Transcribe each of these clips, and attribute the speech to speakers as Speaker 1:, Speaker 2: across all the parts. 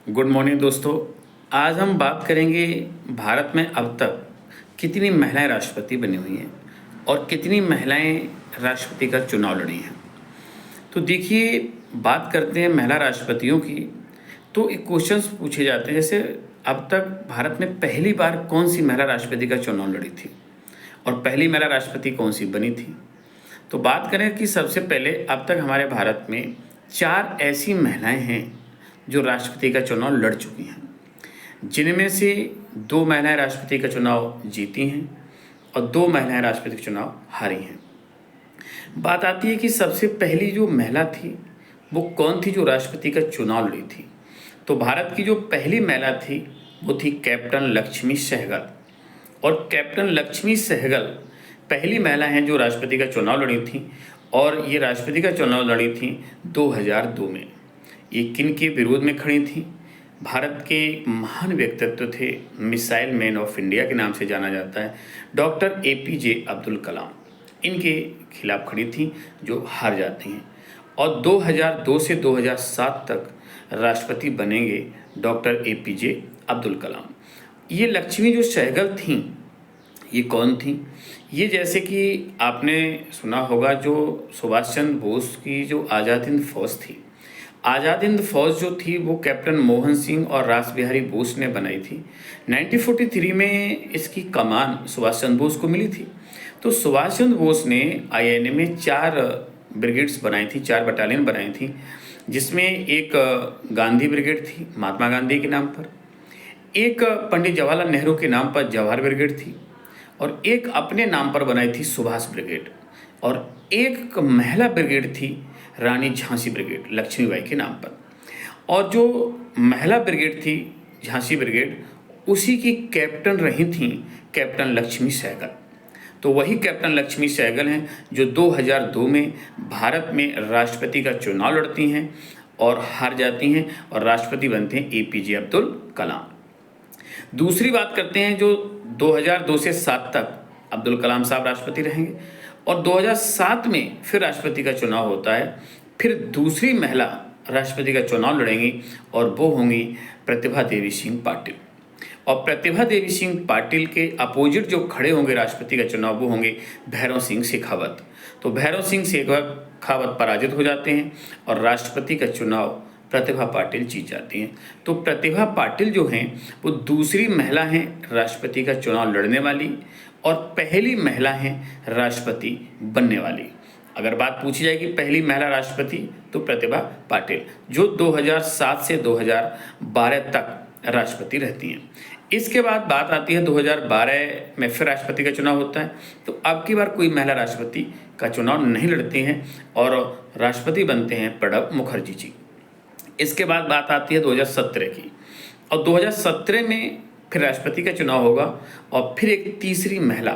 Speaker 1: Good morning दोस्तों। आज हम बात करेंगे भारत में अब तक कितनी महिलाएं राष्ट्रपति बनी हुई हैं और कितनी महिलाएं राष्ट्रपति का चुनाव लड़ी हैं। तो देखिए, बात करते हैं महिला राष्ट्रपतियों की, तो एक क्वेश्चंस पूछे जाते हैं जैसे अब तक भारत में पहली बार कौन सी महिला राष्ट्रपति का चुनाव लड़ी थी और पहली महिला राष्ट्रपति कौन सी बनी थी। तो बात करें कि सबसे पहले अब तक हमारे भारत में 4 ऐसी महिलाएं हैं जो राष्ट्रपति का चुनाव लड़ चुकी हैं, जिनमें से 2 महिलाएं राष्ट्रपति का चुनाव जीती हैं और 2 महिलाएं राष्ट्रपति का चुनाव हारी हैं। बात आती है कि सबसे पहली जो महिला थी वो कौन थी जो राष्ट्रपति का चुनाव लड़ी थी। तो भारत की जो पहली महिला थी वो थी कैप्टन लक्ष्मी सहगल। और कैप्टन लक्ष्मी सहगल पहली महिला हैं जो राष्ट्रपति का चुनाव लड़ी थी और ये राष्ट्रपति का चुनाव लड़ी थी 2002 में। ये किन के विरोध में खड़ी थी? भारत के महान व्यक्तित्व थे, मिसाइल मैन ऑफ इंडिया के नाम से जाना जाता है, डॉक्टर APJ अब्दुल कलाम। इनके खिलाफ खड़ी थी जो हार जाती हैं और 2002 से 2007 तक राष्ट्रपति बनेंगे डॉक्टर APJ अब्दुल कलाम। ये लक्ष्मी जो सहगल थीं, ये कौन थी? ये जैसे कि आपने सुना होगा जो सुभाष चंद्र बोस की जो आज़ाद हिंद फौज थी, आज़ाद हिंद फौज जो थी वो कैप्टन मोहन सिंह और रास बिहारी बोस ने बनाई थी। 1943 में इसकी कमान सुभाष चंद्र बोस को मिली थी। तो सुभाष चंद्र बोस ने INA में 4 ब्रिगेड्स बनाई थी, 4 बटालियन बनाई थी, जिसमें एक गांधी ब्रिगेड थी महात्मा गांधी के नाम पर, एक पंडित जवाहरलाल नेहरू के नाम पर जवाहर ब्रिगेड थी और एक अपने नाम पर बनाई थी सुभाष ब्रिगेड, और एक महिला ब्रिगेड थी रानी झांसी ब्रिगेड लक्ष्मीबाई के नाम पर। और जो महिला ब्रिगेड थी झांसी ब्रिगेड, उसी की कैप्टन रही थी कैप्टन लक्ष्मी सहगल। तो वही कैप्टन लक्ष्मी सहगल हैं जो 2002 में भारत में राष्ट्रपति का चुनाव लड़ती हैं और हार जाती हैं और राष्ट्रपति बनते हैं APJ अब्दुल कलाम। दूसरी बात करते हैं जो 2002 से 7 तक अब्दुल कलाम साहब राष्ट्रपति रहेंगे और 2007 में फिर राष्ट्रपति का चुनाव होता है। फिर दूसरी महिला राष्ट्रपति का चुनाव लड़ेंगी और वो होंगी प्रतिभा देवी सिंह पाटिल। और प्रतिभा देवी सिंह पाटिल के अपोजिट जो खड़े होंगे राष्ट्रपति का चुनाव वो होंगे भैरव सिंह शेखावत। तो भैरव सिंह शेखावत पराजित हो जाते हैं और राष्ट्रपति का चुनाव प्रतिभा पाटिल जीत जाती हैं। तो प्रतिभा पाटिल जो हैं वो दूसरी महिला हैं राष्ट्रपति का चुनाव लड़ने वाली और पहली महिला हैं राष्ट्रपति बनने वाली। अगर बात पूछी जाए कि पहली महिला राष्ट्रपति, तो प्रतिभा पाटिल जो 2007 से 2012 तक राष्ट्रपति रहती हैं। इसके बाद बात आती है 2012 में फिर राष्ट्रपति का चुनाव होता है। तो अब की बार कोई महिला राष्ट्रपति का चुनाव नहीं लड़ती हैं और राष्ट्रपति बनते हैं प्रणब मुखर्जी जी। इसके बाद बात आती है 2017 की, और 2017 में फिर राष्ट्रपति का चुनाव होगा और फिर एक तीसरी महिला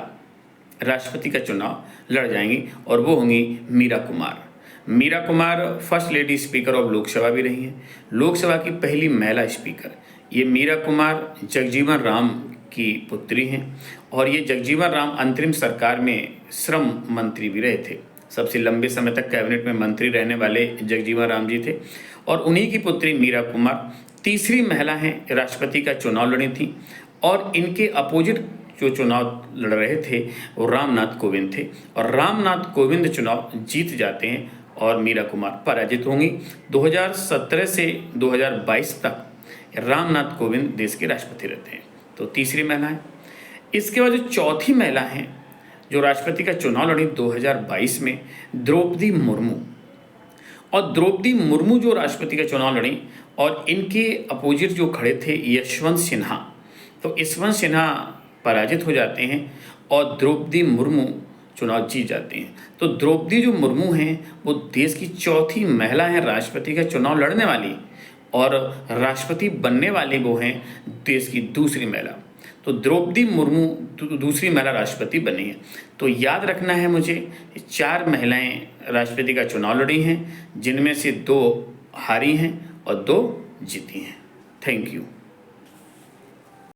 Speaker 1: राष्ट्रपति का चुनाव लड़ जाएंगी और वो होंगी Meera Kumar. Meera Kumar first lady speaker of Lok Sabha भी रही हैं, लोकसभा की पहली महिला स्पीकर। ये मीरा कुमार जगजीवन राम की पुत्री हैं और ये जगजीवन राम अंतरिम सरकार में श्रम मंत्री भी रहे थे। सबसे लंबे समय तक कैबिनेट में मंत्री रहने वाले जगजीवन राम जी थे और उन्हीं की पुत्री मीरा कुमार तीसरी महिला हैं राष्ट्रपति का चुनाव लड़ी थी। और इनके अपोजिट जो चुनाव लड़ रहे थे वो रामनाथ कोविंद थे और रामनाथ कोविंद चुनाव जीत जाते हैं और मीरा कुमार पराजित होंगी। 2017 से 2022 तक रामनाथ कोविंद देश के राष्ट्रपति रहते हैं। तो तीसरी महिला है। इसके बाद जो चौथी महिला हैं जो राष्ट्रपति का चुनाव लड़ी 2022 में, द्रौपदी मुर्मू। और द्रौपदी मुर्मू जो राष्ट्रपति का चुनाव लड़ी और इनके अपोजिट जो खड़े थे यशवंत सिन्हा, तो यशवंत सिन्हा पराजित हो जाते हैं और द्रौपदी मुर्मू चुनाव जीत जाती हैं। तो द्रौपदी जो मुर्मू हैं वो देश की चौथी महिला हैं राष्ट्रपति का चुनाव लड़ने वाली और राष्ट्रपति बनने वाली वो हैं देश की दूसरी महिला। तो द्रौपदी मुर्मू दूसरी महिला राष्ट्रपति बनी है। तो याद रखना है मुझे, 4 महिलाएं राष्ट्रपति का चुनाव लड़ी हैं, जिनमें से 2 हारी हैं और 2 जीती हैं। Thank you.